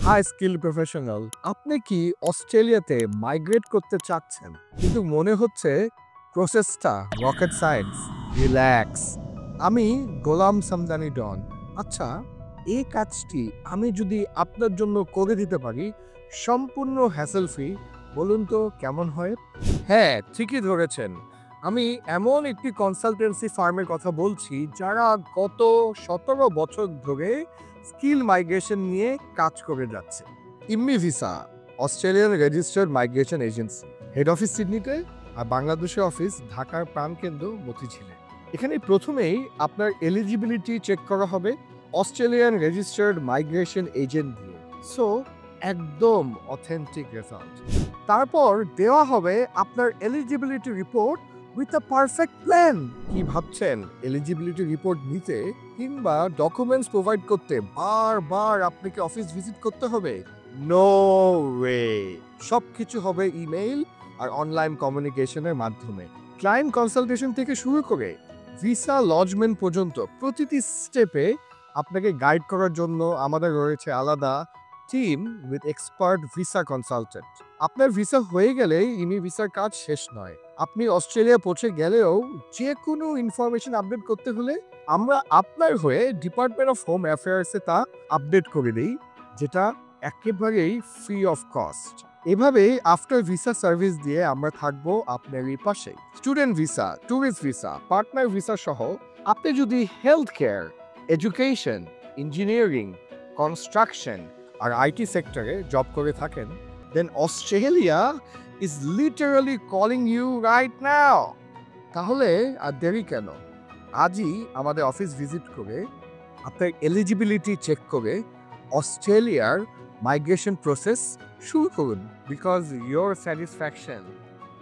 High skill professional, আপনি কি অস্ট্রেলিয়াতে মাইগ্রেট করতে চাচ্ছেন কিন্তু মনে হচ্ছে প্রসেসটা রকেট সায়েন্স? রিল্যাক্স, আমি গোলাম সামদানি ডন। আচ্ছা, এই কাজটি আমি যদি আপনার জন্য করে দিতে পারি সম্পূর্ণ হ্যাসেল ফ্রি, বলুন তো কেমন হয়? হ্যাঁ, ঠিকই ধরেছেন। আমি এমন একটি কনসালটেন্সি ফার্মের কথা বলছি যারা গত 17 বছর ধরে স্কিল মাইগ্রেশন নিয়ে কাজ করে যাচ্ছে। Immi visa, Australian registered migration agency, head office সিডনিতে আর বাংলাদেশের অফিস ঢাকার প্রাণকেন্দ্র মতিঝিলে। এখানে প্রথমেই আপনার এলিজিবিলিটি চেক করা হবে অস্ট্রেলিয়ান রেজিস্টার্ড মাইগ্রেশন এজেন্ট দিয়ে। সো একদম অথেন্টিক রেজাল্ট। তারপর দেওয়া হবে আপনার eligibility report with a perfect plan. কি ভাবছেন, এলিজিবিলিটি রিপোর্ট নিতে কিংবা ডকুমেন্টস প্রোভাইড করতে বারবার আপনাকে অফিস ভিজিট করতে হবে? নো ওয়ে, সবকিছু হবে ইমেইল আর অনলাইন কমিউনিকেশনের মাধ্যমে। ক্লায়েন্ট কনসালটেশন থেকে শুরু করে ভিসা লজমেন্ট পর্যন্ত প্রতিটি স্টেপে আপনাকে গাইড করার জন্য আমাদের রয়েছে আলাদা team with expert visa consultant. আপনার ভিসা হয়ে গেলে ইমি ভিসার কাজ শেষ নয়। আপনি অস্ট্রেলিয়া পৌঁছে গেলেও যে কোনো ইনফরমেশন আপডেট করতে হলে আমরা আপনার হয়ে ডিপার্টমেন্ট অফ হোম অ্যাফেয়ার্সে তা আপডেট করে দিই, যেটা একেবারেই ফ্রি অফ কস্ট। এভাবেই আফটার ভিসা সার্ভিস দিয়ে আমরা থাকবো আপনারই পাশে। Student visa, tourist visa, partner visa সহ আপনি যদি health care, education, engineering, construction আর আইটি সেক্টরে জব করে থাকেন, then Australia is literally calling you right now. তাহলে আর দেরি কেন? আজই আমাদের অফিস ভিজিট করে আপনার এলিজিবিলিটি চেক করে অস্ট্রেলিয়ার মাইগ্রেশন প্রসেস শুরু করুন, because your satisfaction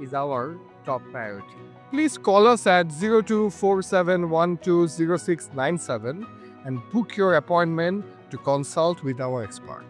is our top priority. Please call us at 0247120697 and book your appointment to consult with our expert.